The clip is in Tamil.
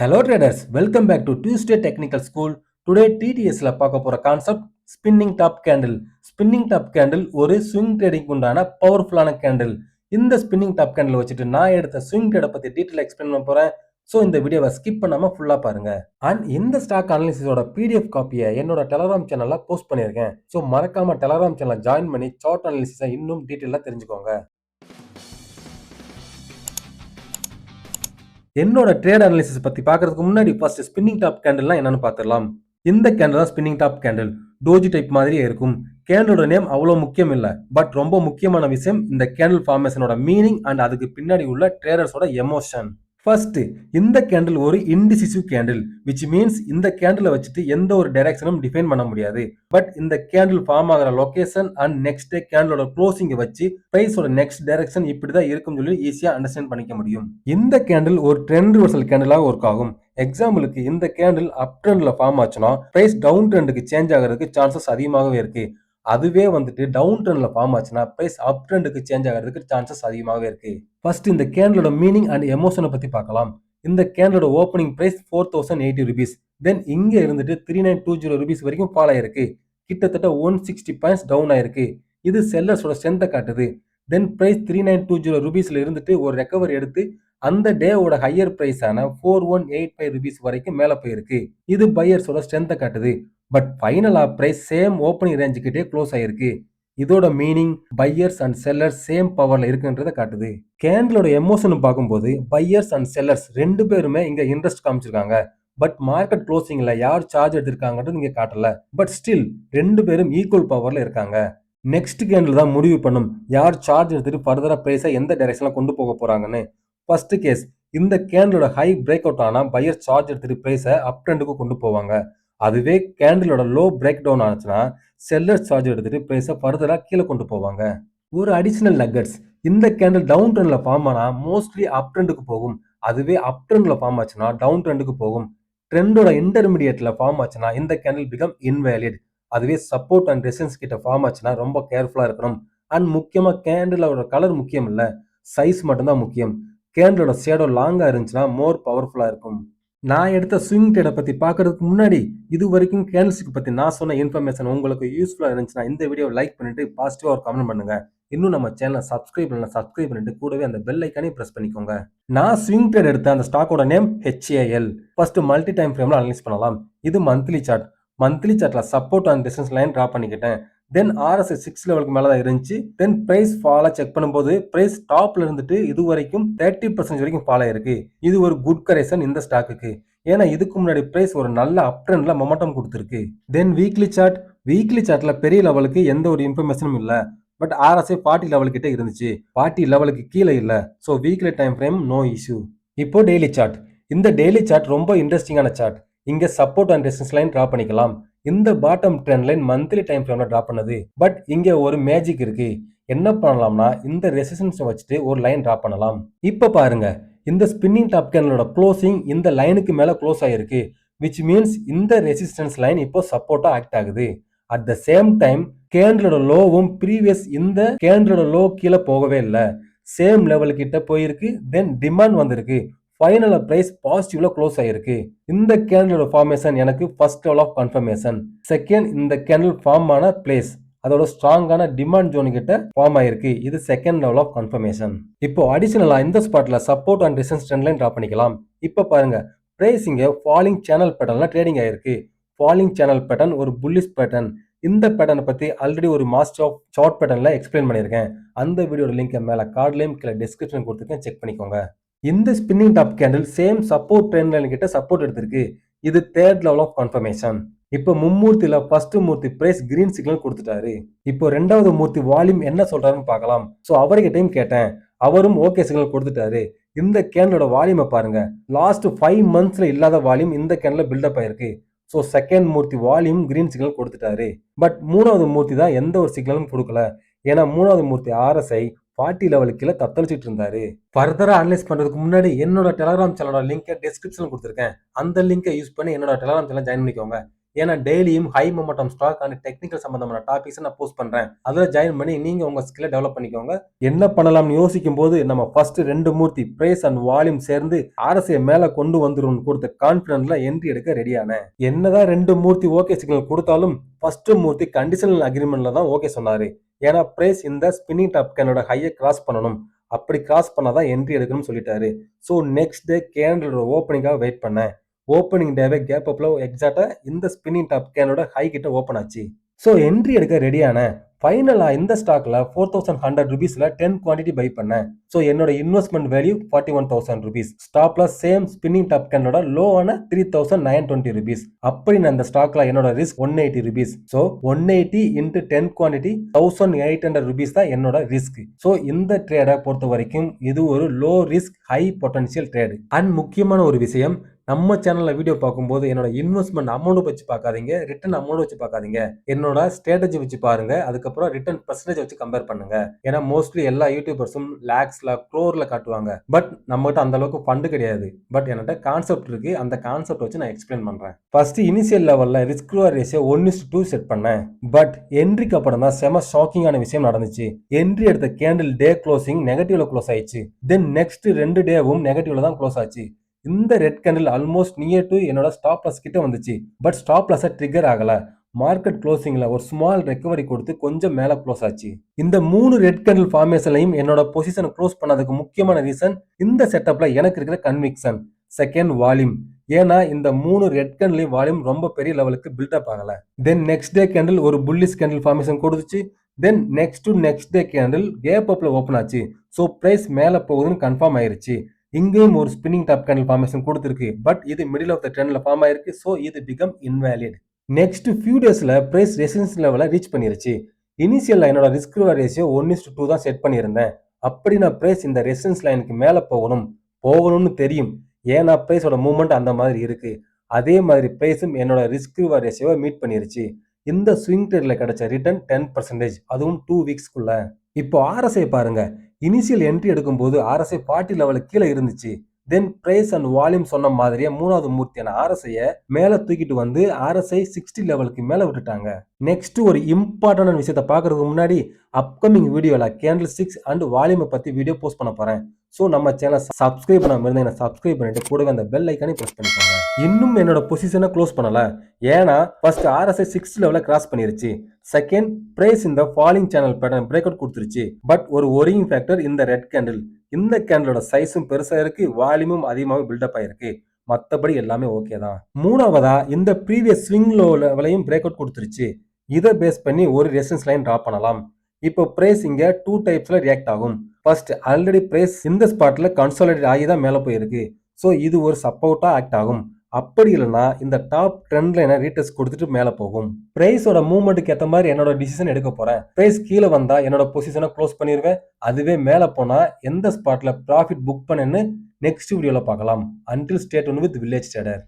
Hello traders, welcome back to Tuesday Technical School. Today TTS ல பார்க்க போற concept spinning top candle. Spinning top candle ஒரு ஸ்விங் ட்ரேடிங் உண்டான பவர்ஃபுல்லான கேண்டில். இந்த ஸ்பின்னிங் டாப் கேண்டில் வச்சுட்டு நான் எடுத்த ஸ்விங் ட்ரேட பத்தி டீடைலா எக்ஸ்பிளைன் பண்ண போறேன். ஸோ இந்த வீடியோவை ஸ்கிப் பண்ணாம ஃபுல்லா பாருங்க. அண்ட் இந்த ஸ்டாக் அனாலிசிஸோட பிடிஎஃப் காப்பியை என்னோட டெலகிராம் சேனல்ல போஸ்ட் பண்ணியிருக்கேன். ஸோ மறக்காம டெலகிராம் சேனலை ஜாயின் பண்ணி சார்ட் அனாலிசிஸை இன்னும் டீடைலா தெரிஞ்சுக்கோங்க. என்னோட ட்ரேட் அனாலிசிஸ் பத்தி பார்க்கறதுக்கு முன்னாடி ஃபர்ஸ்ட் ஸ்பின்னிங் டாப் கேண்டில்னா என்னன்னு பார்த்துடலாம். இந்த கேண்டில் தான் spinning top candle. Doji type மாதிரியே இருக்கும். கேண்டிலோட நேம் அவ்வளோ முக்கியம் இல்லை, பட் ரொம்ப முக்கியமான விஷயம் இந்த கேண்டில் ஃபார்மேஷனோட மீனிங் அண்ட் அதுக்கு பின்னாடி உள்ள ட்ரேடர்ஸோட எமோஷன். ஃபர்ஸ்ட், இந்த கேண்டில் ஒரு இன்டிசிசிவ் கேண்டில், விச் மீன்ஸ் இந்த கேண்டிலை வச்சுட்டு எந்த ஒரு டைரக்ஷனும் டிஃபைன் பண்ண முடியாது. பட் இந்த கேண்டில் ஃபார்ம் ஆகிற லொகேஷன் அண்ட் நெக்ஸ்ட் டே கேண்டிலோட க்ளோசிங்கை வச்சு பிரைஸோட நெக்ஸ்ட் டைரக்ஷன் இப்படிதான் இருக்கும்னு சொல்லி ஈஸியா அண்டர்ஸ்டாண்ட் பண்ணிக்க முடியும். இந்த கேண்டில் ஒரு ட்ரெண்ட் ரிவர்சல் கேண்டிலாக ஒர்க் ஆகும். எக்ஸாம்பிளுக்கு இந்த கேண்டில் அப் ட்ரெண்ட்ல ஃபார்ம் ஆச்சுன்னா பிரைஸ் டவுன் ட்ரெண்டுக்கு சேஞ்ச் ஆகிறதுக்கு சான்சஸ் அதிகமாகவே இருக்கு. அதுவே வந்துட்டு டவுன் ட்ரெண்ட்ல ஃபார்ம் ஆச்சுன்னா பிரைஸ் அப் ட்ரெண்டுக்கு சேஞ்ச் ஆகிறதுக்கு சான்சஸ் அதிகமாகவே இருக்கு. ஃபர்ஸ்ட் இந்த கேண்டிலோட மீனிங் அண்ட் எமோஷனை பத்தி பார்க்கலாம். இந்த கேண்டிலோட ஓப்பனிங் பிரைஸ் 4080 rupees. தென் இங்க இருந்துட்டு 3920 rupees வரைக்கும் ஃபால் ஆயிருக்கு. கிட்டத்தட்ட 160 பாயிண்ட்ஸ் டவுன் ஆயிருக்கு. இது செல்லர்ஸோட ஸ்ட்ரென்த்தை காட்டுது. தென் பிரைஸ் 3920 rupeesல இருந்துட்டு ஒரு ரெக்கவரி எடுத்து அந்த டேவோட ஹையர் பிரைஸான 4185 rupees வரைக்கும் மேல போயிருக்கு. இது பையர்ஸோட ஸ்ட்ரென்த்தை காட்டுது. பட் ஃபைனலா பிரைஸ் சேம் ஓப்பனிங் ரேஞ்சு கிட்டே க்ளோஸ் ஆயிருக்கு. இதோட meaning buyers and sellers same பவர்ல இருக்குன்றதை காட்டுது. கேண்டிலோட எமோஷன் பார்க்கும்போது பையர்ஸ் அண்ட் செல்லர்ஸ் ரெண்டு பேருமே இங்க இன்ட்ரெஸ்ட் காமிச்சிருக்காங்க. பட் மார்க்கெட் க்ளோசிங்ல யார் சார்ஜ் எடுத்திருக்காங்கன்றது இங்க காட்டல. பட் ஸ்டில் ரெண்டு பேரும் ஈக்குவல் பவர்ல இருக்காங்க. நெக்ஸ்ட் கேண்டில் தான் முடிவு பண்ணும் யார் சார்ஜ் எடுத்துட்டு ஃபர்தரா பிரைஸை எந்த டைரக்ஷன்ல கொண்டு போக போறாங்கன்னு. ஃபர்ஸ்ட் கேஸ், இந்த கேண்டிலோட ஹை பிரேக் அவுட் ஆனா பையர் சார்ஜ் எடுத்துட்டு பிரைஸை அப் ட்ரெண்டுக்கு கொண்டு போவாங்க. அதுவே கேண்டிலோட லோ பிரேக் டவுன் ஆச்சுன்னா செல்லர் சார்ஜ் எடுத்துட்டு பிரைஸை ஃபர்தரா கீழே கொண்டு போவாங்க. ஒரு அடிஷனல் நக்கட்ஸ், இந்த கேண்டில் டவுன் ட்ரெண்ட்ல ஃபார்ம் ஆனா மோஸ்ட்லி அப் ட்ரெண்டுக்கு போகும். அதுவே அப் ட்ரெண்ட்ல ஃபார்ம் ஆச்சுன்னா டவுன் ட்ரெண்டுக்கு போகும். ட்ரெண்டோட இன்டர்மீடியேட்ல ஃபார்ம் ஆச்சுன்னா இந்த கேண்டில் பிகம் இன்வேலிட். அதுவே சப்போர்ட் அண்ட் ரெசிஸ்டன்ஸ் கிட்ட ஃபார்ம் ஆச்சுன்னா ரொம்ப கேர்ஃபுல்லா இருக்கணும். அண்ட் முக்கியமா கேண்டிலோட கலர் முக்கியம் இல்ல, சைஸ் மட்டும்தான் முக்கியம். கேண்டிலோட ஷேடோ லாங்கா இருந்துச்சுன்னா மோர் பவர்ஃபுல்லா இருக்கும். நான் எடுத்த ஸ்விங் ட்ரேடை பத்தி பார்க்கறதுக்கு முன்னாடி இது வரைக்கும் கேண்டில்ஸ்க்கு பத்தி நான் சொன்ன இன்ஃபர்மேஷன் உங்களுக்கு யூஸ்ஃபுல்லா இருந்துச்சுன்னா இந்த வீடியோ லைக் பண்ணிட்டு பாசிட்டிவா ஒரு கமெண்ட் பண்ணுங்க. இன்னும் நம்ம சேனலை சப்ஸ்கிரைப் பண்ணிட்டு கூடவே அந்த பெல் ஐக்கானே பிரஸ் பண்ணிக்கோங்க. நான் ஸ்விங் ட்ரேட் எடுத்த அந்த ஸ்டாக்கோட name HAL. First multi time ஃப்ரேம்ல அனலைஸ் பண்ணலாம். இது மந்த்லி சார்ட். மந்த்லி சார்ட்ல support and resistance line draw பண்ணிக்கிட்டேன். தென் RSI 6 லெவலுக்கு மேல தான் இருந்துச்சு. தென் பிரைஸ் ஃபால செக் பண்ணும்போது பிரைஸ் டாப்ல இருந்துட்டு இது வரைக்கும் 30% வரைக்கும் ஃபால் ஆயிருக்கு. இது ஒரு குட் கரெக்ஷன் இந்த ஸ்டாக்குக்கு. ஏன்னா இதுக்கு முன்னாடி பிரைஸ் ஒரு நல்ல அப் ட்ரெண்ட்ல மொமெண்டம் கொடுத்துருக்கு. தென் வீக்லி சார்ட்ல பெரிய லெவலுக்கு எந்த ஒரு இன்ஃபர்மேஷனும் இல்ல. பட் RSI 40 லெவல் கிட்ட இருந்துச்சு. 40 லெவலுக்கு கீழே இல்ல. So weekly time frame no issue. இப்போ டெய்லி சார்ட். இந்த டெய்லி சார்ட் ரொம்ப இன்ட்ரெஸ்டிங்கான சார்ட். இங்க support and resistance line draw பண்ணிக்கலாம். இந்த bottom trend line monthly time ஃப்ரேம்ல டிரா பண்ணது. பட் இங்க ஒரு மேஜிக் இருக்கு. என்ன பண்ணலாம்னா இந்த ரெசிஸ்டன்ஸ் வச்சுட்டு ஒரு லைன் டிரா பண்ணலாம். இப்ப பாருங்க, இந்த ஸ்பின்னிங் டாப் கேண்டிலோட க்ளோசிங் இந்த லைனுக்கு மேல க்ளோஸ் ஆயிருக்கு. விச் மீன்ஸ் இந்த ரெசிஸ்டன்ஸ் லைன் இப்போ சப்போர்ட்டா ஆக்ட் ஆகுது. அட் த சேம் டைம் கேண்டிலோட லோவும் ப்ரீவியஸ் இந்த கேண்டிலோட லோ கீழே போகவே இல்லை. சேம் லெவல் கிட்ட போயிருக்கு. தென் டிமாண்ட் வந்திருக்கு. ஃபைனல் பிரைஸ் பாசிட்டிவ்ல க்ளோஸ் ஆயிருக்கு. இந்த கேண்டிலோட ஃபார்மேஷன் எனக்கு first level of confirmation. Second, இந்த கேண்டில் ஃபார்ம் ஆன பிளேஸ் அதோட ஸ்ட்ராங்கான டிமாண்ட் ஜோன் கிட்ட ஃபார்ம் ஆயிருக்கு. இது செகண்ட் லெவல் ஆஃப் கன்ஃபர்மேஷன். இப்போ அடிஷனலா இந்த ஸ்பாட்ல support and resistance trend line draw பண்ணிக்கலாம். இப்போ பாருங்க, பிரைஸ் இங்க ஃபாலிங் சேனல் பேட்டர்ன்ல ட்ரேடிங் ஆயிருக்கு. ஃபாலிங் சேனல் பேட்டர்ன் ஒரு புல்லிஷ் பேட்டர்ன். இந்த பேட்டர்னை பத்தி ஆல்ரெடி ஒரு மாஸ்டர் ஆஃப் சார்ட் பேட்டர்ன்ல எக்ஸ்பிளைன் பண்ணியிருக்கேன். அந்த வீடியோட லிங்க் மேல கார்ட்லயும் கீழே டிஸ்கிரிப்ஷன் கொடுத்துருக்கேன், செக் பண்ணிக்கோங்க. இந்த spinning top candle same support trend line கிட்ட சப்போர்ட் எடுத்திருக்கு. இது தேர்ட் லெவல் ஆஃப் கன்ஃபர்மேஷன். இப்போ மும்மூர்த்தியில ஃபர்ஸ்ட் மூர்த்தி பிரைஸ் கிரீன் சிக்னல் கொடுத்துட்டாரு. இப்போ ரெண்டாவது மூர்த்தி வால்யூம் என்ன சொல்றாருன்னு பார்க்கலாம். ஸோ அவர்கிட்டையும் கேட்டேன், அவரும் ஓகே சிக்னல் கொடுத்துட்டாரு. இந்த கேண்டலோட வால்யூமை பாருங்க, லாஸ்ட் 5 monthsல இல்லாத வால்யூம் இந்த கேண்டில் பில்டப் ஆயிருக்கு. ஸோ செகண்ட் மூர்த்தி வால்யூம் கிரீன் சிக்னல் கொடுத்துட்டாரு. பட் மூணாவது மூர்த்தி தான் எந்த ஒரு சிக்னலும் கொடுக்கல. ஏன்னா மூணாவது மூர்த்தி RSI 40 லெவலுக்கு கீழே தத்தளிச்சிட்டு இருந்தாரு. ஃபர்தரா அனலைஸ் பண்றதுக்கு முன்னாடி என்னோட டெலகிராம் சேனலோட லிங்கை டிஸ்கிரிப்ஷன் கொடுத்துருக்கேன். அந்த லிங்கை யூஸ் பண்ணி என்னோட டெலகிராம் சேனல் ஜாயின் பண்ணிக்கோங்க. ஏன்னா டெய்லியும் high momentum stock and technical சம்பந்தமான டாபிக்ஸ் நான் போஸ்ட் பண்றேன். அதுல ஜாயின் பண்ணி நீங்க உங்க ஸ்கில்லை டெவலப் பண்ணிக்கோங்க. என்ன பண்ணலாம்னு யோசிக்கும் போது நம்ம ஃபர்ஸ்ட் 2 மூர்த்தி பிரைஸ் அண்ட் வால்யூம் சேர்ந்து RSI மேல கொண்டு வந்துரும் கொடுத்த கான்பிடன்ஸ்ல என்ட்ரி எடுக்க ரெடியான. என்னதான் 2 மூர்த்தி ஓகே சிக்னல் கொடுத்தாலும் ஃபர்ஸ்ட் மூர்த்தி கண்டிஷனல் அக்ரிமெண்ட்ல தான் ஓகே சொன்னாரு. ஏன்னா பிரைஸ் இந்த ஸ்பின்னிங் டாப் கேனோட ஹையை கிராஸ் பண்ணணும், அப்படி கிராஸ் பண்ணாதான் என்ட்ரி எடுக்கணும்னு சொல்லிட்டாரு. ஸோ நெக்ஸ்ட் டே கேண்டலோட ஓப்பனிங்காக வெயிட் பண்ணேன். ஓப்பனிங் டேவே கேப் அப்ல எக்ஸாக்டா இந்த ஸ்பின்னிங் டாப் கேனோட ஹை கிட்ட ஓப்பன் ஆச்சு. ஸோ என்ட்ரி எடுக்க ரெடியான. ஃபைனலா இந்த ஸ்டாக்ல 4100 rupeesல 10 குவான்டிட்டி பை பண்ணேன். ஸோ என்னோட இன்வெஸ்ட்மெண்ட் வேல்யூ 41,000 rupees. ஸ்டாப்ல சேம் ஸ்பின்னிங் டாப் கேனோட லோவான 3,920 rupees. அப்படி நான் இந்த ஸ்டாக்ல என்னோட risk 180 rupees. So 180 into 10 quantity 1,800 rupees தான் என்னோட ரிஸ்க். ஸோ இந்த ட்ரேடை பொறுத்த வரைக்கும் இது ஒரு low risk high potential trade. And முக்கியமான ஒரு விஷயம், நம்ம சேனல்ல வீடியோ பார்க்கும்போது என்னோட இன்வெஸ்ட்மெண்ட் அமௌண்ட் வச்சு பார்க்காதீங்க, ரிட்டர்ன் அமௌண்ட் வச்சு பார்க்காதீங்க. என்னோட ஸ்ட்ராட்டஜி வச்சு பாருங்க. அதுக்கப்புறம் ரிட்டர்ன் பெர்சன்டேஜ் வச்சு கம்பேர் பண்ணுங்க. ஏன்னா மோஸ்ட்லி எல்லா யூடியூபர்ஸும் லேக்ஸ்ல க்ரோர்ல காட்டுவாங்க. பட் நம்மகிட்ட அந்த அளவுக்கு ஃபண்டு கிடையாது. பட் என்கிட்ட கான்செப்ட் இருக்கு. அந்த கான்செப்ட் வச்சு நான் எக்ஸ்பிளைன் பண்றேன். ஃபர்ஸ்ட் இனிஷியல் லெவல்ல ரிஸ்க் ரிவார்ட் ரேஷியோ 1:2 செட் பண்ணேன். பட் என்ட்ரிக்கு அப்புறம் தான் செம ஷாக்கிங்கான விஷயம் நடந்துச்சு. என்ட்ரி எடுத்த கேண்டில் டே க்ளோசிங் நெகட்டிவ்ல க்ளோஸ் ஆயிடுச்சு. தென் நெக்ஸ்ட் 2 டேவும் நெகட்டிவ்ல தான் க்ளோஸ் ஆச்சு. இந்த red candle almost near to என்னோட ஸ்டாப் லாஸ் கிட்ட வந்துச்சு. பட் ஸ்டாப் லாஸ் ட்ரிகர் ஆகல. மார்க்கெட் க்ளோசிங்ல ஒரு ஸ்மால் ரெக்கவரி கொடுத்து கொஞ்சம் மேல க்ளோஸ் ஆச்சு. இந்த 3 ரெட் கேண்டில் ஃபார்மேஷன்லையும் என்னோட பொசிஷனை க்ளோஸ் பண்ணதுக்கு முக்கியமான ரீசன் இந்த செட்டப்ல எனக்கு இருக்கிற கன்விக்ஷன். Second volume. ஏன்னா இந்த 3 ரெட் கேண்டில் வால்யூம் ரொம்ப பெரிய லெவலுக்கு பில்டப் ஆகல. தென் நெக்ஸ்ட் டே கேண்டில் ஒரு புல்லிஷ் கேண்டில் ஃபார்மேஷன் கொடுத்துச்சு. Then next day candle gap அப்ல ஓபன் ஆச்சு. ஸோ பிரைஸ் மேல போகுதுன்னு கன்ஃபார்ம் ஆயிருச்சு. இங்கேயும் ஒரு ஸ்பின்னிங் டாப் கேண்டில் ஃபார்மேஷன் கொடுத்துருக்கு. பட் இது மிடில் ஆஃப் த ட்ரெண்ட்ல ஃபார்ம் ஆயிருக்கு. ஸோ இது பிகம் இன்வேலிட். நெக்ஸ்ட் ஃபியூ டேஸ்ல பிரைஸ் ரெசிஸ்டன்ஸ் லெவலை ரீச் பண்ணிருச்சு. இனிஷியல் லைனோட ரிஸ்க் ரிவார்ட் ரேஷியோ 1:2 தான் செட் பண்ணியிருந்தேன். அப்படி நான் பிரைஸ் இந்த ரெசிஸ்டன்ஸ் லைனுக்கு மேல போகணும்னு தெரியும். ஏன்னா பிரைஸோட மூவ்மெண்ட் அந்த மாதிரி இருக்கு. அதே மாதிரி பிரைஸும் என்னோட ரிஸ்க் ரிவார்ட் ரேஷியோவை மீட் பண்ணிருச்சு. இந்த ஸ்விங் ட்ரேட்ல கிடைச்ச ரிட்டர்ன் 10%, அதுவும் 2 வீக்ஸ்க்குள்ள. இப்போ RSI பாருங்க. இனிஷியல் என்ட்ரி எடுக்கும்போது RSI 40 லெவலுக்கு கீழே இருந்துச்சு. தென் பிரைஸ் அண்ட் வால்யூம் சொன்ன மாதிரியே மூணாவது மூர்த்தியான RSI மேல தூக்கிட்டு வந்து RSI 60 லெவலுக்கு மேல விட்டுட்டாங்க. நெக்ஸ்ட் ஒரு இம்பார்ட்டன்டான விஷயத்தை பார்க்கறதுக்கு முன்னாடி அப்கமிங் வீடியோல கேண்டில் ஸ்டிக்ஸ் அண்ட் வால்யூமை பத்தி வீடியோ போஸ்ட் பண்ண போறேன். ஸோ நம்ம சேனல் சப்ஸ்கிரைப் பண்ணாம இருந்தீங்கன்னா சப்ஸ்கிரைப் பண்ணிட்டு கூடவே அந்த பெல் ஐக்கானே பிரஸ் பண்ணிக்கோங்க. இன்னும் என்னோட பொசிஷனை க்ளோஸ் பண்ணல. ஏன்னா ஃபர்ஸ்ட் RSI 60 லெவலை கிராஸ் பண்ணிருச்சு. செகண்ட் பிரைஸ் இந்த falling channel pattern break out கொடுத்துருச்சு. பட் ஒரு ஒரியிங் ஃபேக்டர் இந்த ரெட் கேண்டில். இந்த கேண்டிலோட சைஸும் பெருசா இருக்கு, வால்யூமும் அதிகமாக பில்டப் ஆயிருக்கு. மற்றபடி எல்லாமே ஓகே தான். மூணாவதா இந்த ப்ரீவியஸ் ஸ்விங் லோ லெவலையும் பிரேக் அவுட் கொடுத்துருச்சு. இதை பேஸ் பண்ணி ஒரு ரெசிஸ்டன்ஸ் லைன் டிரா பண்ணலாம். இப்போ பிரைஸ் இங்க 2 டைப்ஸ்ல ரியாக்ட் ஆகும். ஃபர்ஸ்ட் ஆல்ரெடி பிரைஸ் இந்த ஸ்பாட்ல கன்சாலிடேட் ஆகி தான் மேல போயிருக்கு. ஸோ இது ஒரு சப்போர்ட்டா ஆக்ட் ஆகும். அப்படி இல்லைன்னா இந்த டாப் ட்ரெண்ட் லைனை ரீடெஸ்ட் கொடுத்துட்டு மேல போகும். பிரைஸோட மூவ்மெண்ட்டுக்கு ஏற்ற மாதிரி என்னோட டிசிஷன் எடுக்க போறேன். பிரைஸ் கீழே வந்தா என்னோட பொசிஷனை க்ளோஸ் பண்ணிடுவேன். அதுவே மேல போனா எந்த ஸ்பாட்ல ப்ராஃபிட் புக் பண்ணேன்னு நெக்ஸ்ட் வீடியோல பார்க்கலாம். Until stay tuned with village trader.